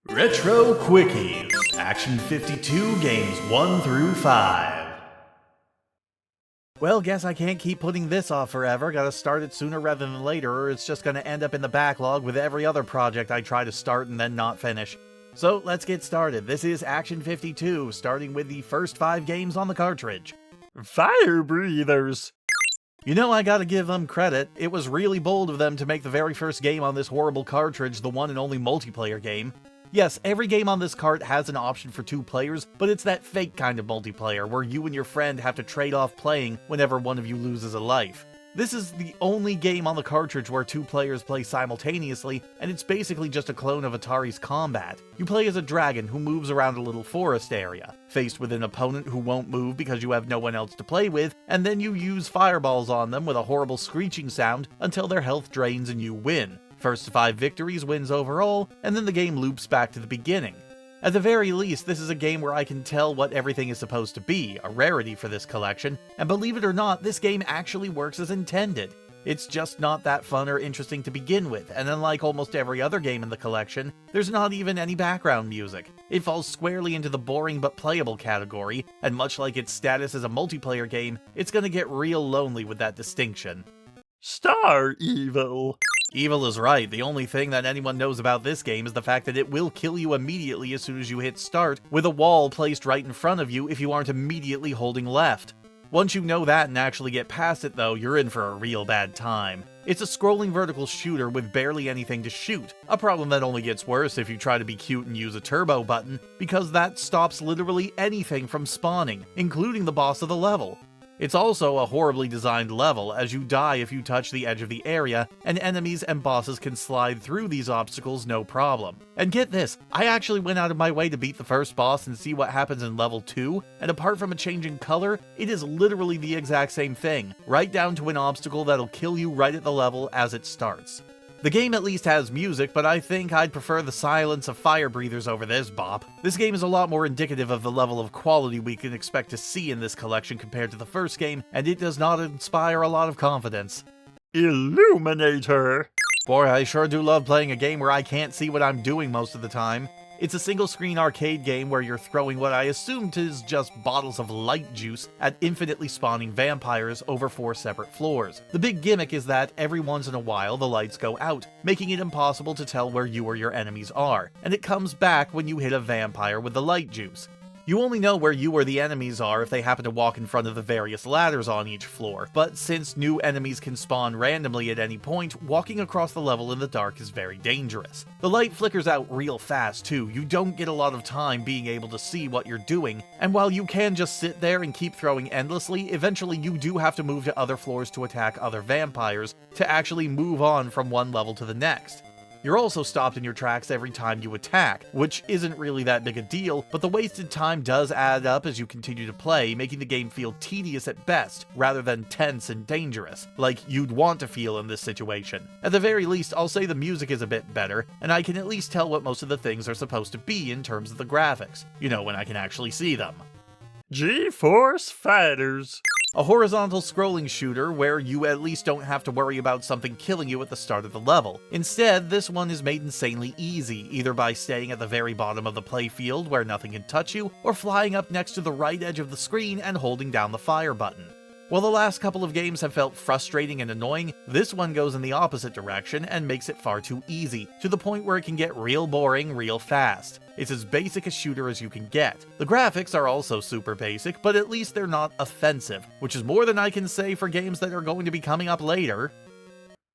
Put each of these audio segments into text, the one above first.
Retro Quickies, Action 52 games 1 through 5. Well, guess I can't keep putting this off forever. Gotta start it sooner rather than later, or it's just gonna end up in the backlog with every other project I try to start and then not finish. So let's get started. This is Action 52, starting with the first 5 games on the cartridge. Fire Breathers! You know, I gotta give them credit. It was really bold of them to make the very first game on this horrible cartridge the one and only multiplayer game. Yes, every game on this cart has an option for 2 players, but it's that fake kind of multiplayer where you and your friend have to trade off playing whenever one of you loses a life. This is the only game on the cartridge where 2 players play simultaneously, and it's basically just a clone of Atari's Combat. You play as a dragon who moves around a little forest area, faced with an opponent who won't move because you have no one else to play with, and then you use fireballs on them with a horrible screeching sound until their health drains and you win. First to 5 victories wins overall, and then the game loops back to the beginning. At the very least, this is a game where I can tell what everything is supposed to be, a rarity for this collection, and believe it or not, this game actually works as intended. It's just not that fun or interesting to begin with, and unlike almost every other game in the collection, there's not even any background music. It falls squarely into the boring but playable category, and much like its status as a multiplayer game, it's gonna get real lonely with that distinction. Star Evil! Evil is right. The only thing that anyone knows about this game is the fact that it will kill you immediately as soon as you hit start, with a wall placed right in front of you if you aren't immediately holding left. Once you know that and actually get past it though, you're in for a real bad time. It's a scrolling vertical shooter with barely anything to shoot, a problem that only gets worse if you try to be cute and use a turbo button, because that stops literally anything from spawning, including the boss of the level. It's also a horribly designed level, as you die if you touch the edge of the area, and enemies and bosses can slide through these obstacles no problem. And get this, I actually went out of my way to beat the first boss and see what happens in level 2, and apart from a change in color, it is literally the exact same thing, right down to an obstacle that'll kill you right at the level as it starts. The game at least has music, but I think I'd prefer the silence of Fire Breathers over this bop. This game is a lot more indicative of the level of quality we can expect to see in this collection compared to the first game, and it does not inspire a lot of confidence. Illuminator! Boy, I sure do love playing a game where I can't see what I'm doing most of the time. It's a single-screen arcade game where you're throwing what I assumed is just bottles of light juice at infinitely spawning vampires over 4 separate floors. The big gimmick is that every once in a while the lights go out, making it impossible to tell where you or your enemies are, and it comes back when you hit a vampire with the light juice. You only know where you or the enemies are if they happen to walk in front of the various ladders on each floor, but since new enemies can spawn randomly at any point, walking across the level in the dark is very dangerous. The light flickers out real fast too, you don't get a lot of time being able to see what you're doing, and while you can just sit there and keep throwing endlessly, eventually you do have to move to other floors to attack other vampires to actually move on from one level to the next. You're also stopped in your tracks every time you attack, which isn't really that big a deal, but the wasted time does add up as you continue to play, making the game feel tedious at best, rather than tense and dangerous, like you'd want to feel in this situation. At the very least, I'll say the music is a bit better, and I can at least tell what most of the things are supposed to be in terms of the graphics. You know, when I can actually see them. G-Force Fighters! A horizontal scrolling shooter where you at least don't have to worry about something killing you at the start of the level. Instead, this one is made insanely easy, either by staying at the very bottom of the playfield where nothing can touch you, or flying up next to the right edge of the screen and holding down the fire button. While the last couple of games have felt frustrating and annoying, this one goes in the opposite direction and makes it far too easy, to the point where it can get real boring real fast. It's as basic a shooter as you can get. The graphics are also super basic, but at least they're not offensive, which is more than I can say for games that are going to be coming up later.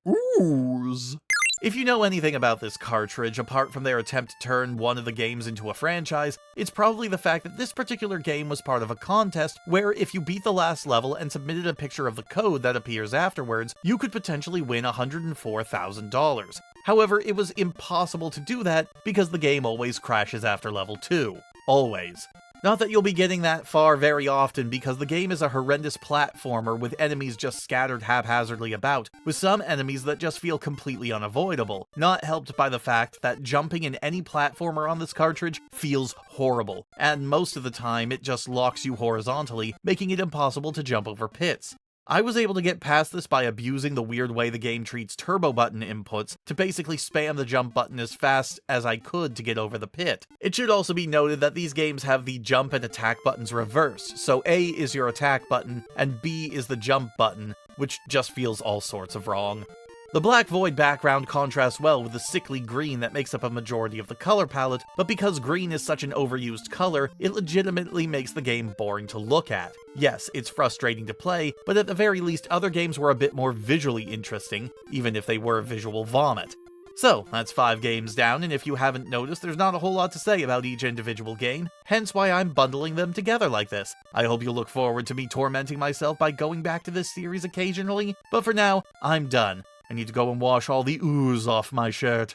Ooze! If you know anything about this cartridge, apart from their attempt to turn one of the games into a franchise, it's probably the fact that this particular game was part of a contest where if you beat the last level and submitted a picture of the code that appears afterwards, you could potentially win $104,000. However, it was impossible to do that because the game always crashes after level 2. Always. Not that you'll be getting that far very often, because the game is a horrendous platformer with enemies just scattered haphazardly about, with some enemies that just feel completely unavoidable, not helped by the fact that jumping in any platformer on this cartridge feels horrible, and most of the time it just locks you horizontally, making it impossible to jump over pits. I was able to get past this by abusing the weird way the game treats turbo button inputs to basically spam the jump button as fast as I could to get over the pit. It should also be noted that these games have the jump and attack buttons reversed, so A is your attack button and B is the jump button, which just feels all sorts of wrong. The black void background contrasts well with the sickly green that makes up a majority of the color palette, but because green is such an overused color, it legitimately makes the game boring to look at. Yes, it's frustrating to play, but at the very least other games were a bit more visually interesting, even if they were visual vomit. So, that's 5 games down, and if you haven't noticed, there's not a whole lot to say about each individual game, hence why I'm bundling them together like this. I hope you'll look forward to me tormenting myself by going back to this series occasionally, but for now, I'm done. I need to go and wash all the ooze off my shirt.